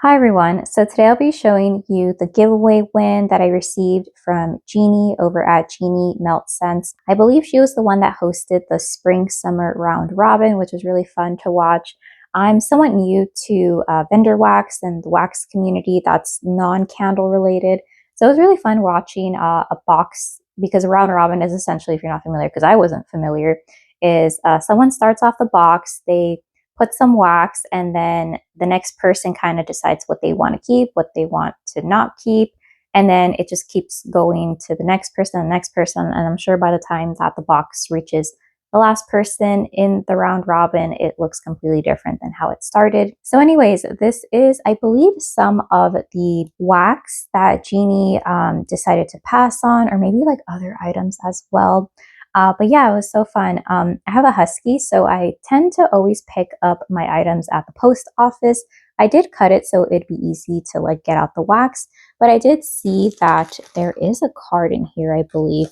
Hi everyone, so today I'll be showing you the giveaway win that I received from Jeannie over at Jeannie Melt Scents. I believe she was the one that hosted the Spring Summer Round Robin, which was really fun to watch. I'm somewhat new to vendor wax and the wax community that's non-candle related, so it was really fun watching a box because a round robin is essentially, if you're not familiar, because I wasn't familiar, is someone starts off the box, they put some wax, and then the next person kind of decides what they want to keep, what they want to not keep, and then it just keeps going to the next person, and I'm sure by the time that the box reaches the last person in the round robin, it looks completely different than how it started. So anyways, this is, I believe, some of the wax that Jeannie decided to pass on, or maybe like other items as well. But yeah, it was so fun. I have a husky, so I tend to always pick up my items at the post office. I did cut it so it'd be easy to like get out the wax, but I did see that there is a card in here, I believe.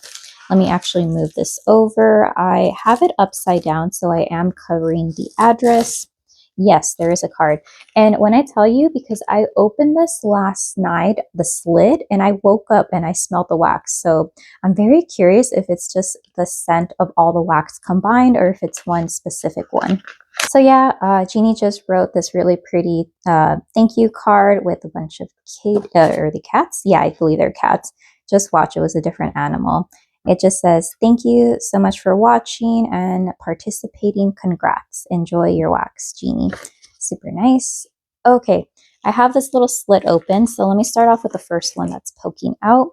Let me actually move this over. I have it upside down, so I am covering the address. Yes, there is a card. And when I tell you, because I opened this last night, the slit, and I woke up and I smelled the wax. So I'm very curious if it's just the scent of all the wax combined or if it's one specific one. So yeah, Jeannie just wrote this really pretty thank you card with a bunch of or the cats. Yeah, I believe they're cats. Just watch, it was a different animal. It just says, thank you so much for watching and participating. Congrats. Enjoy your wax, Jeannie. Super nice. Okay, I have this little slit open. So let me start off with the first one that's poking out.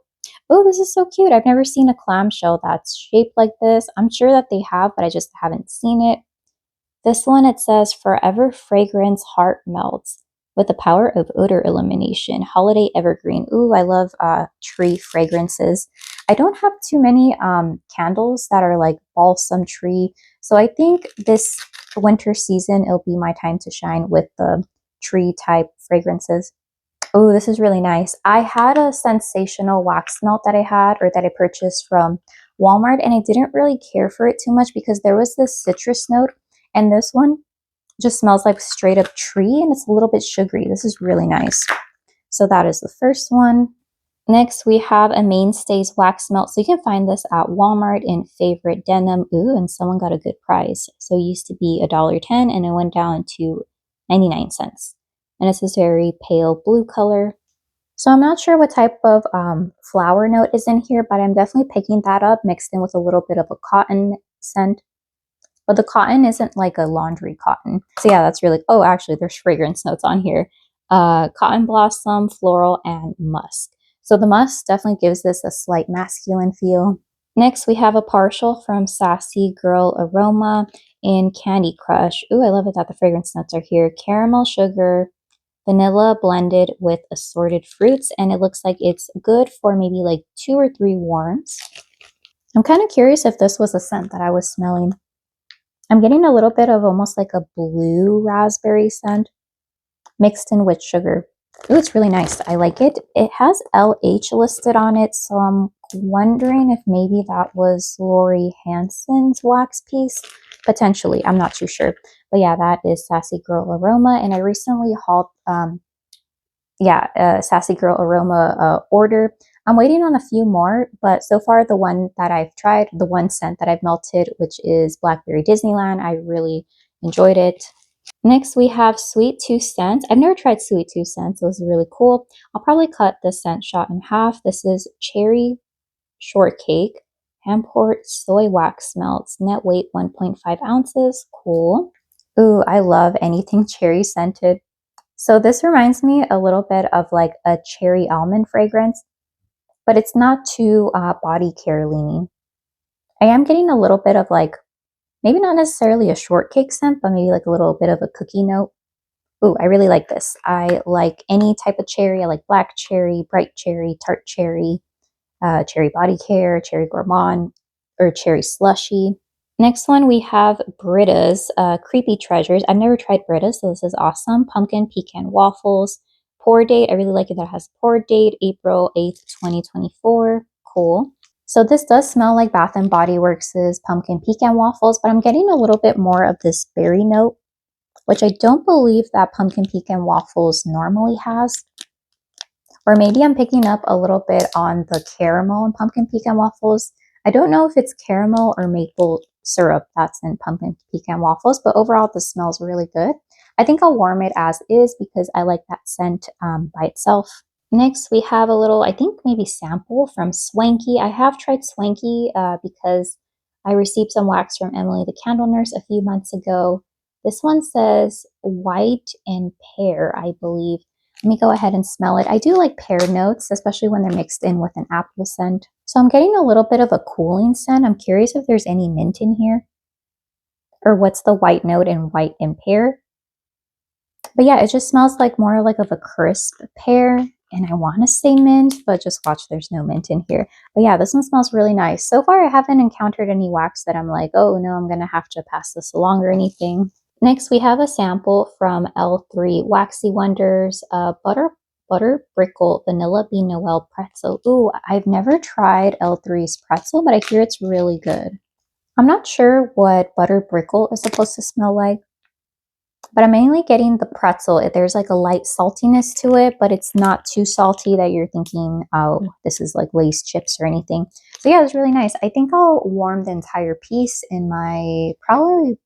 Oh, this is so cute. I've never seen a clamshell that's shaped like this. I'm sure that they have, but I just haven't seen it. This one, it says, Forever Fragrance Heart Melts with the power of odor elimination. Holiday Evergreen. Ooh, I love tree fragrances. I don't have too many candles that are like balsam tree. So I think this winter season, it'll be my time to shine with the tree type fragrances. Oh, this is really nice. I had a sensational wax melt that I had, or that I purchased from Walmart, and I didn't really care for it too much because there was this citrus note, and this one just smells like straight up tree, and it's a little bit sugary. This is really nice. So that is the first one. Next, we have a Mainstays wax melt. So you can find this at Walmart in Favorite Denim. Ooh, and someone got a good price. So it used to be $1.10 and it went down to 99 cents. And it's this very pale blue color. So I'm not sure what type of flower note is in here, but I'm definitely picking that up mixed in with a little bit of a cotton scent. But the cotton isn't like a laundry cotton. So yeah, that's really, oh, actually there's fragrance notes on here. Cotton blossom, floral, and musk. So the musk definitely gives this a slight masculine feel. Next, we have a partial from Sassy Girl Aroma in Candy Crush. Ooh, I love it that the fragrance notes are here. Caramel sugar, vanilla blended with assorted fruits, and it looks like it's good for maybe like 2 or 3 warms. I'm kind of curious if this was a scent that I was smelling. I'm getting a little bit of almost like a blue raspberry scent mixed in with sugar. Ooh, it's really nice. I like it. It has LH listed on it, so I'm wondering if maybe that was Lori Hansen's wax piece. Potentially, I'm not too sure. But yeah, that is Sassy Girl Aroma, and I recently hauled, Sassy Girl Aroma order. I'm waiting on a few more, but so far the one that I've tried, the one scent that I've melted, which is Blackberry Disneyland, I really enjoyed it. Next, we have Sweet 2 Cents. I've never tried Sweet 2 Cents. This is really cool. I'll probably cut the scent shot in half. This is Cherry Shortcake, Hamport Soy Wax Melts, net weight 1.5 ounces. Cool. Ooh, I love anything cherry scented. So this reminds me a little bit of like a cherry almond fragrance, but it's not too body care leaning. I am getting a little bit of like, maybe not necessarily a shortcake scent, but maybe like a little bit of a cookie note. Ooh, I really like this. I like any type of cherry. I like black cherry, bright cherry, tart cherry, cherry body care, cherry gourmand, or cherry slushy. Next one, we have Britta's Creepy Treasures. I've never tried Britta's, so this is awesome. Pumpkin pecan waffles. Pour date, I really like it that it has pour date, April 8th, 2024. Cool. So this does smell like Bath & Body Works' pumpkin pecan waffles, but I'm getting a little bit more of this berry note. which I don't believe that pumpkin pecan waffles normally has. Or maybe I'm picking up a little bit on the caramel and pumpkin pecan waffles. I don't know if it's caramel or maple syrup that's in pumpkin pecan waffles, but overall this smells really good. I think I'll warm it as is because I like that scent by itself. Next, we have a little, I think maybe sample from Swanky. I have tried Swanky because I received some wax from Emily the Candle Nurse a few months ago. This one says white and pear, I believe. Let me go ahead and smell it. I do like pear notes, especially when they're mixed in with an apple scent. So I'm getting a little bit of a cooling scent. I'm curious if there's any mint in here. Or what's the white note in white and pear. But yeah, it just smells like more like of a crisp pear. And I want to say mint, but just watch, there's no mint in here. But yeah, this one smells really nice. So far, I haven't encountered any wax that I'm like, oh no, I'm going to have to pass this along or anything. Next, we have a sample from L3 Waxy Wonders Butter Brickle Vanilla Bean Noel Pretzel. Ooh, I've never tried L3's pretzel, but I hear it's really good. I'm not sure what butter brickle is supposed to smell like, but I'm mainly getting the pretzel. There's like a light saltiness to it, but it's not too salty that you're thinking, oh, this is like Lay's chips or anything. So yeah, it's really nice. I think I'll warm the entire piece in my probably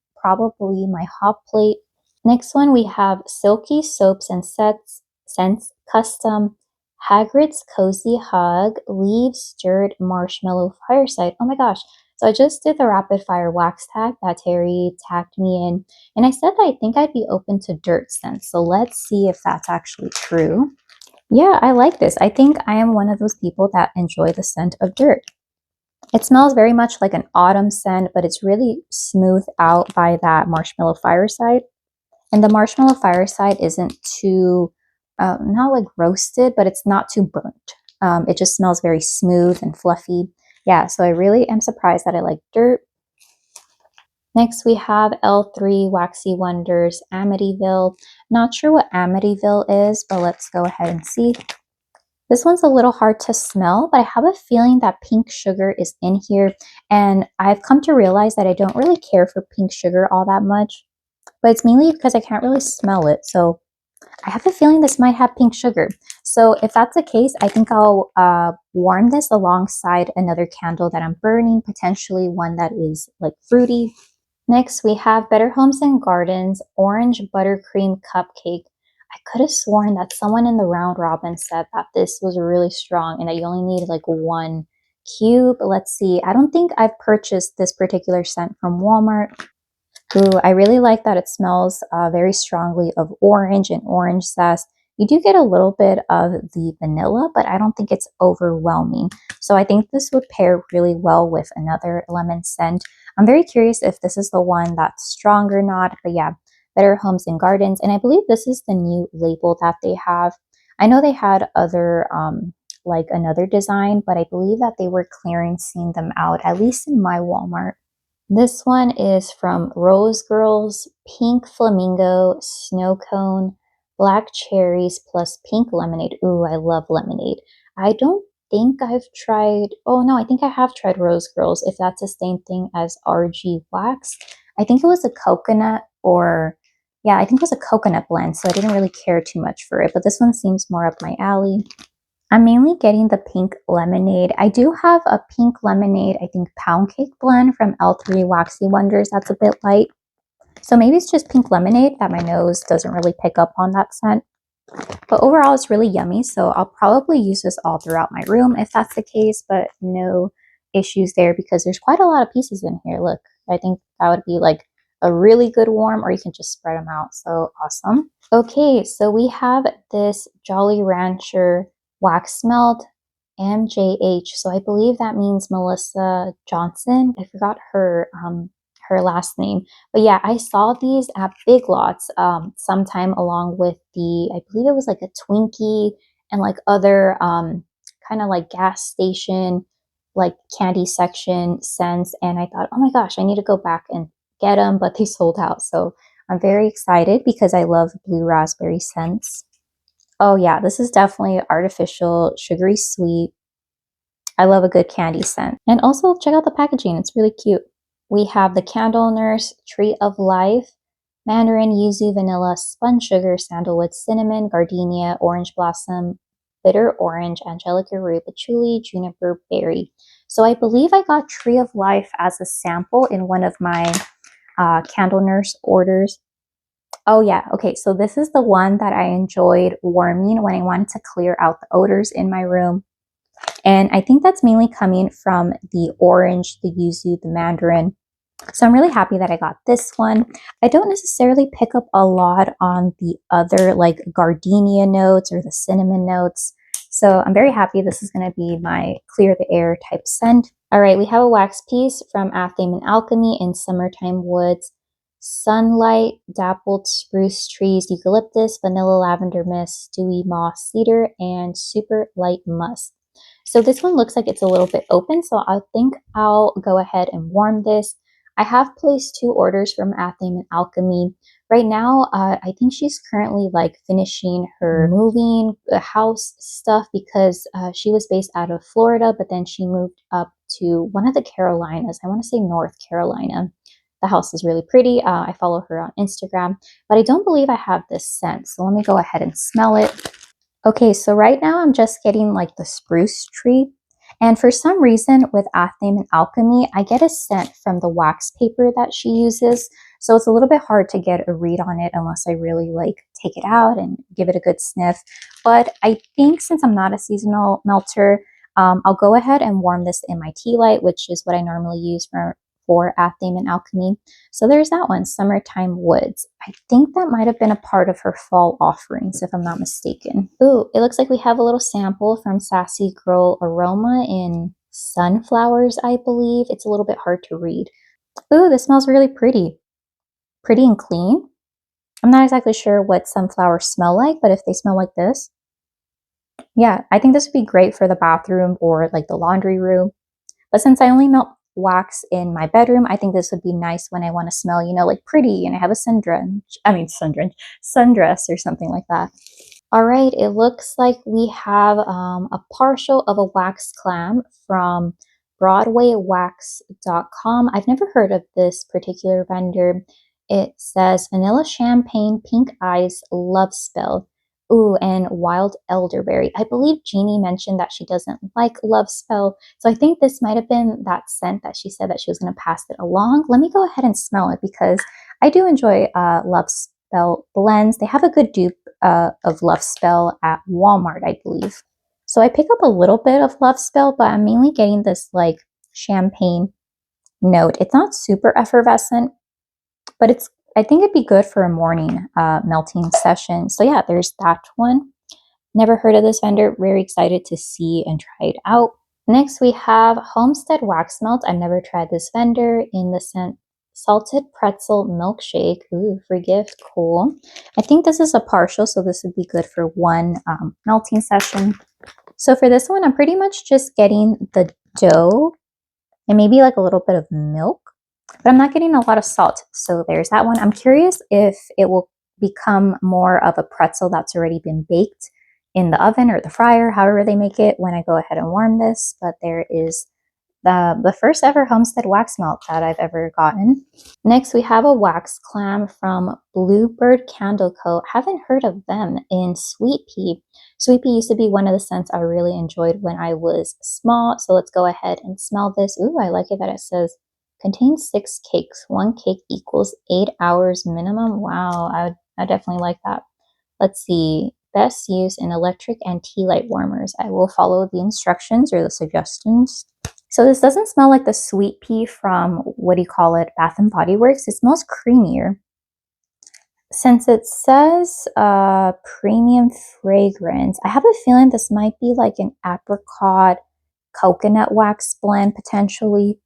my hot plate. Next one, we have Silky Soaps and Scents Custom Hagrid's Cozy Hug Leaves Stirred Marshmallow Fireside. Oh my gosh. So I just did the rapid fire wax tag that Terry tagged me in, and I said that I think I'd be open to dirt scents. So let's see if that's actually true. Yeah, I like this. I think I am one of those people that enjoy the scent of dirt. It smells very much like an autumn scent, but it's really smoothed out by that marshmallow fireside. And the marshmallow fireside isn't too, not like roasted, but it's not too burnt. It just smells very smooth and fluffy. Yeah, so I really am surprised that I like dirt. Next, we have L3 Waxy Wonders Amityville. Not sure what Amityville is, but let's go ahead and see. This one's a little hard to smell, but I have a feeling that pink sugar is in here. And I've come to realize that I don't really care for pink sugar all that much, but it's mainly because I can't really smell it. So I have a feeling this might have pink sugar. So if that's the case, I think I'll warm this alongside another candle that I'm burning, potentially one that is like fruity. Next, we have Better Homes and Gardens Orange Buttercream Cupcake. I could have sworn that someone in the round robin said that this was really strong and that you only need like one cube. Let's see. I don't think I've purchased this particular scent from Walmart. Ooh, I really like that it smells very strongly of orange and orange zest. You do get a little bit of the vanilla, but I don't think it's overwhelming. So I think this would pair really well with another lemon scent. I'm very curious if this is the one that's strong or not, but yeah, Better Homes and Gardens. And I believe this is the new label that they have. I know they had other, like another design, but I believe that they were clearancing them out, at least in my Walmart. This one is from Rose Girls Pink Flamingo Snow Cone Black Cherries plus Pink Lemonade. Ooh, I love lemonade. I don't think I've tried, oh no, I think I have tried Rose Girls, if that's the same thing as RG Wax. I think it was a coconut or, yeah, I think it was a coconut blend, so I didn't really care too much for it, but this one seems more up my alley. I'm mainly getting the pink lemonade. I do have a pink lemonade, I think pound cake blend from L3 Waxy Wonders. That's a bit light. So maybe it's just pink lemonade that my nose doesn't really pick up on that scent. But overall, it's really yummy. So I'll probably use this all throughout my room if that's the case, but no issues there because there's quite a lot of pieces in here. Look, I think that would be like a really good warm, or you can just spread them out. So awesome. Okay, so we have this Jolly Rancher wax melt MJH. So I believe that means Melissa Johnson. I forgot her last name. But yeah, I saw these at Big Lots sometime along with the, I believe it was like a Twinkie and like other kind of like gas station, like candy section scents. And I thought, oh my gosh, I need to go back and get them, but they sold out. So I'm very excited because I love blue raspberry scents. Oh yeah, this is definitely artificial, sugary sweet. I love a good candy scent. And also check out the packaging, it's really cute. We have the Candle Nurse Tree of Life mandarin, yuzu, vanilla, spun sugar, sandalwood, cinnamon, gardenia, orange blossom, bitter orange, angelica root, patchouli, juniper berry. So I believe I got Tree of Life as a sample in one of my Candle Nurse orders. Oh yeah, okay, so this is the one that I enjoyed warming when I wanted to clear out the odors in my room. And I think that's mainly coming from the orange, the yuzu, the mandarin. So I'm really happy that I got this one. I don't necessarily pick up a lot on the other like gardenia notes or the cinnamon notes. So I'm very happy this is going to be my clear the air type scent. All right, we have a wax piece from Athame and Alchemy in Summertime Woods. Sunlight, dappled spruce trees, eucalyptus, vanilla lavender mist, dewy moss cedar, and super light musk. So this one looks like it's a little bit open, so I think I'll go ahead and warm this. I have placed 2 orders from Athame and Alchemy. Right now, I think she's currently like finishing her moving house stuff because she was based out of Florida, but then she moved up to one of the Carolinas. I want to say North Carolina. The house is really pretty. I follow her on Instagram, but I don't believe I have this scent. So let me go ahead and smell it. Okay, so right now I'm just getting like the spruce tree. And for some reason with Athame and Alchemy, I get a scent from the wax paper that she uses. So it's a little bit hard to get a read on it unless I really like take it out and give it a good sniff. But I think since I'm not a seasonal melter, I'll go ahead and warm this in my tea light, which is what I normally use for Athame and Alchemy. So there's that one, Summertime Woods. I think that might have been a part of her fall offerings, if I'm not mistaken. Ooh, it looks like we have a little sample from Sassy Girl Aroma in Sunflowers, I believe. It's a little bit hard to read. Ooh, this smells really pretty. Pretty and clean. I'm not exactly sure what sunflowers smell like, but if they smell like this, yeah, I think this would be great for the bathroom or like the laundry room. But since I only melt wax in my bedroom, I think this would be nice when I want to smell, you know, like pretty and I have a sundress or something like that. All right, it looks like we have a partial of a wax clam from BroadwayWax.com. I've never heard of this particular vendor. It says vanilla champagne, pink eyes, love spell. Ooh, and wild elderberry. I believe Jeannie mentioned that she doesn't like love spell. So I think this might have been that scent that she said that she was going to pass it along. Let me go ahead and smell it because I do enjoy love spell blends. They have a good dupe of Love Spell at Walmart, I believe. So I pick up a little bit of Love Spell, but I'm mainly getting this like champagne note. It's not super effervescent, but I think it'd be good for a morning melting session. So yeah, there's that one. Never heard of this vendor. Very excited to see and try it out. Next, we have Homestead Wax Melt. I've never tried this vendor in the scent Salted Pretzel Milkshake. Ooh, free gift. Cool. I think this is a partial, so this would be good for one melting session. So for this one, I'm pretty much just getting the dough and maybe like a little bit of milk, but I'm not getting a lot of salt. So there's that one. I'm curious if it will become more of a pretzel that's already been baked in the oven or the fryer, however they make it when I go ahead and warm this. But there is the first ever Homestead Wax Melt that I've ever gotten. Next, we have a wax clam from Bluebird Candle Co. Haven't heard of them in Sweet Pea. Sweet Pea used to be one of the scents I really enjoyed when I was small. So let's go ahead and smell this. Ooh, I like it that it says contains 6 cakes. 1 cake equals 8 hours minimum. Wow, I definitely like that. Let's see. Best use in electric and tea light warmers. I will follow the instructions or the suggestions. So this doesn't smell like the Sweet Pea from, what do you call it, Bath and Body Works. It smells creamier. Since it says premium fragrance, I have a feeling this might be like an apricot coconut wax blend potentially.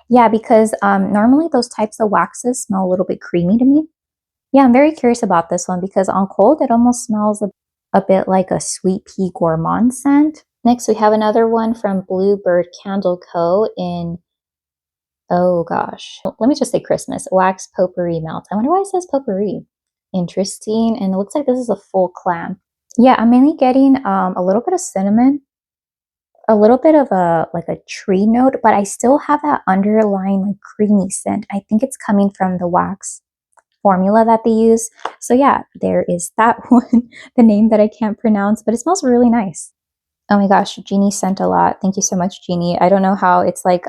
Yeah, because normally those types of waxes smell a little bit creamy to me. Yeah, I'm very curious about this one because on cold, it almost smells a bit like a Sweet Pea gourmand scent. Next, we have another one from Bluebird Candle Co. in, oh gosh, let me just say Christmas, Wax Potpourri Melt. I wonder why it says potpourri. Interesting, and it looks like this is a full clam. Yeah, I'm mainly getting a little bit of cinnamon, a little bit of like a tree note, but I still have that underlying like creamy scent. I think it's coming from the wax formula that they use. So yeah, there is that one, the name that I can't pronounce, but it smells really nice. Oh my gosh, Jeannie sent a lot. Thank you so much, Jeannie. I don't know how it's like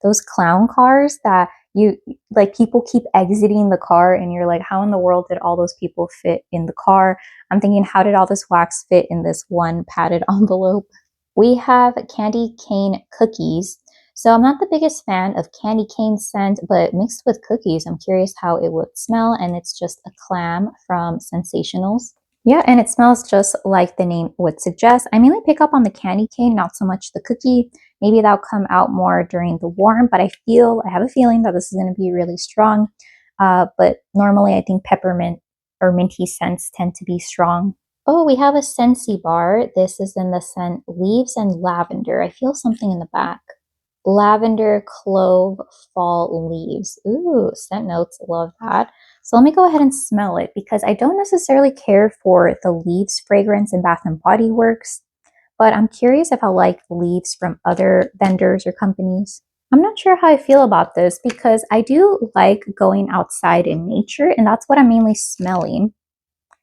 those clown cars that you like people keep exiting the car and you're like, how in the world did all those people fit in the car? I'm thinking, how did all this wax fit in this one padded envelope? We have candy cane cookies. So I'm not the biggest fan of candy cane scent, but mixed with cookies, I'm curious how it would smell. And it's just a clam from Sensationals. Yeah, and it smells just like the name would suggest. I mainly pick up on the candy cane, not so much the cookie. Maybe that'll come out more during the warm, but I have a feeling that this is going to be really strong. But normally I think peppermint or minty scents tend to be strong. Oh, we have a Scentsy bar. This is in the scent Leaves and Lavender. I feel something in the back. Lavender, clove, fall leaves. Ooh, scent notes, love that. So let me go ahead and smell it because I don't necessarily care for the leaves fragrance in Bath and Body Works, but I'm curious if I like leaves from other vendors or companies. I'm not sure how I feel about this because I do like going outside in nature, and that's what I'm mainly smelling,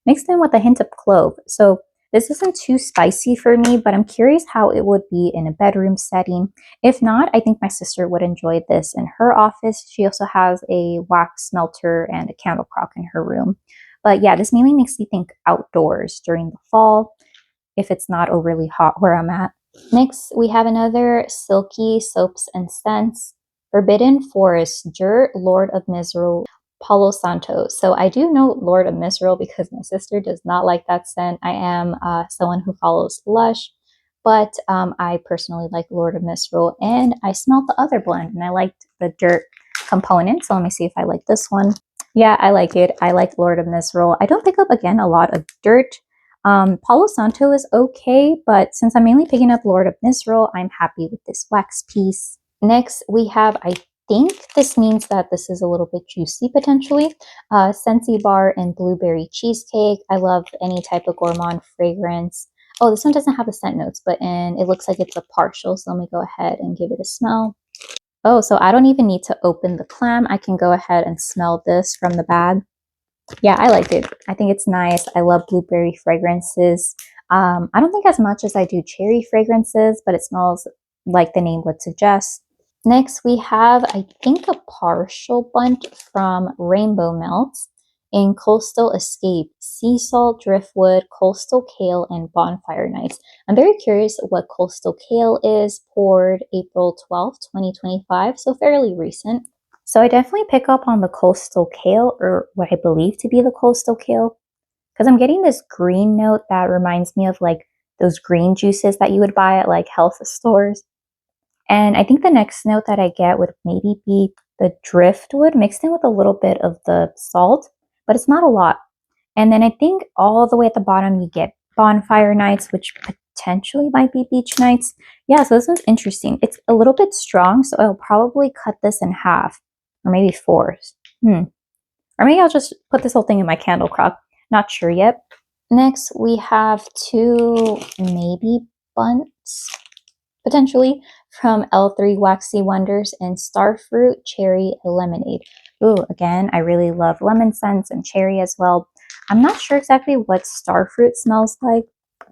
mixed in with a hint of clove. So this isn't too spicy for me, but I'm curious how it would be in a bedroom setting. If not, I think my sister would enjoy this in her office. She also has a wax melter and a candle crock in her room. But yeah, this mainly makes me think outdoors during the fall, if it's not overly hot where I'm at. Next, we have another Silky Soaps and Scents, Forbidden Forest, Jur, Lord of Misrule, Palo Santo. So I do know Lord of Misrule because my sister does not like that scent. I am someone who follows Lush, but I personally like Lord of Misrule, and I smelled the other blend and I liked the dirt component. So let me see if I like this one. Yeah, I like it. I like Lord of Misrule. I don't pick up, again, a lot of dirt. Palo Santo is okay, but since I'm mainly picking up Lord of Misrule, I'm happy with this wax piece. Next, we have, I think this means that this is a little bit juicy potentially, Scentsy Bar and Blueberry Cheesecake. I love any type of gourmand fragrance. Oh, this one doesn't have the scent notes, but it looks like it's a partial, so let me go ahead and give it a smell. Oh, so I don't even need to open the clam. I can go ahead and smell this from the bag. Yeah, I like it. I think it's nice. I love blueberry fragrances. I don't think as much as I do cherry fragrances, but it smells like the name would suggest. Next, we have, I think, a partial bunch from Rainbow Melts in Coastal Escape, Sea Salt, Driftwood, Coastal Kale, and Bonfire Nights. I'm very curious what Coastal Kale is, poured April 12th, 2025, so fairly recent. So I definitely pick up on the Coastal Kale, or what I believe to be the Coastal Kale, because I'm getting this green note that reminds me of like those green juices that you would buy at like health stores. And I think the next note that I get would maybe be the driftwood mixed in with a little bit of the salt, but it's not a lot. And then I think all the way at the bottom you get Bonfire Nights, which potentially might be Beach Nights. Yeah, so this one's interesting. It's a little bit strong, so I'll probably cut this in half, or maybe fours. Or maybe I'll just put this whole thing in my candle crock. Not sure yet. Next, we have two maybe bunts, potentially, from L3 Waxy Wonders and Starfruit Cherry Lemonade. Ooh, again, I really love lemon scents and cherry as well. I'm not sure exactly what Starfruit smells like.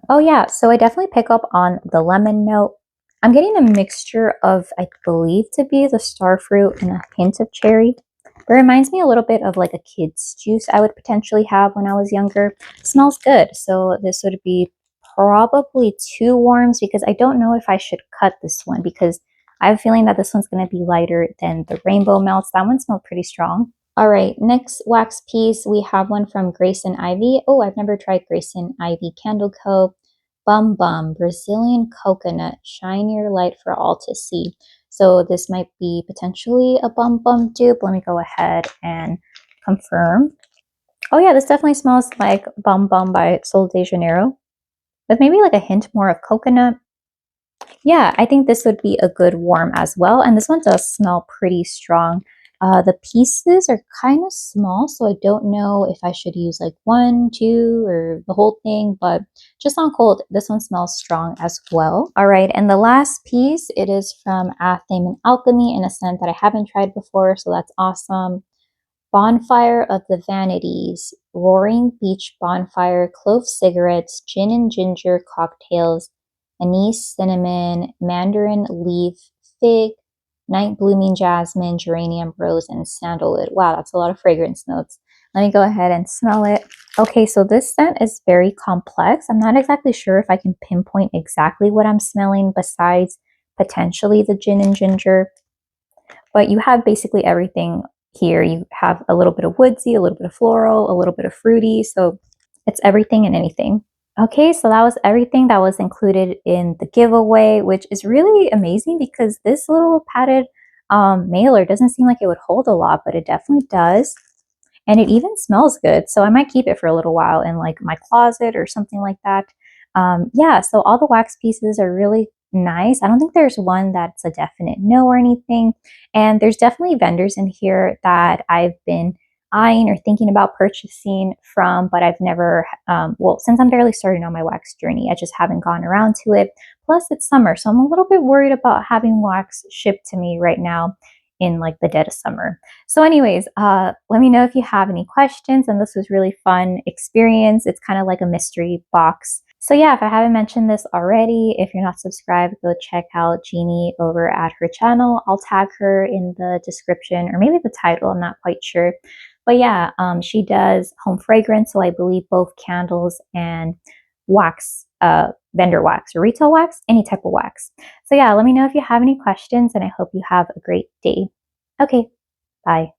Oh yeah, so I definitely pick up on the lemon note. I'm getting a mixture of, I believe to be the Starfruit and a hint of cherry. It reminds me a little bit of like a kid's juice I would potentially have when I was younger. It smells good, so this would be probably two warms because I don't know if I should cut this one because I have a feeling that this one's going to be lighter than the Rainbow Melts. That one smelled pretty strong. All right, next wax piece, we have one from Grace and Ivy. Oh, I've never tried Grace and Ivy Candle Co. Bum Bum, Brazilian Coconut, Shine Your Light for All to See. So this might be potentially a Bum Bum dupe. Let me go ahead and confirm. Oh yeah, this definitely smells like Bum Bum by Sol de Janeiro, with maybe like a hint more of coconut. Yeah, I think this would be a good warm as well. And this one does smell pretty strong. The pieces are kind of small, so I don't know if I should use like one, two, or the whole thing, but just on cold, this one smells strong as well. All right, and the last piece, it is from Athame and Alchemy in a scent that I haven't tried before, so that's awesome. Bonfire of the Vanities, Roaring Beach Bonfire, Clove Cigarettes, Gin and Ginger Cocktails, Anise Cinnamon, Mandarin Leaf, Fig, Night Blooming Jasmine, Geranium Rose, and Sandalwood. Wow, that's a lot of fragrance notes. Let me go ahead and smell it. Okay, so this scent is very complex. I'm not exactly sure if I can pinpoint exactly what I'm smelling besides potentially the gin and ginger, but you have basically everything here. You have a little bit of woodsy, a little bit of floral, a little bit of fruity, so it's everything and anything. Okay, so that was everything that was included in the giveaway, which is really amazing because this little padded mailer doesn't seem like it would hold a lot, but it definitely does. And it even smells good, so I might keep it for a little while in like my closet or something like that. Yeah, so all the wax pieces are really nice. I don't think there's one that's a definite no or anything. And there's definitely vendors in here that I've been eyeing or thinking about purchasing from, but I've never, well, since I'm barely starting on my wax journey, I just haven't gone around to it. Plus, it's summer, so I'm a little bit worried about having wax shipped to me right now in like the dead of summer. So anyways, let me know if you have any questions, and this was really fun experience. It's kind of like a mystery box. So yeah, if I haven't mentioned this already, if you're not subscribed, go check out Jeannie over at her channel. I'll tag her in the description or maybe the title, I'm not quite sure. But yeah, she does home fragrance, so I believe both candles and wax, vendor wax or retail wax, any type of wax. So yeah, let me know if you have any questions, and I hope you have a great day. Okay, bye.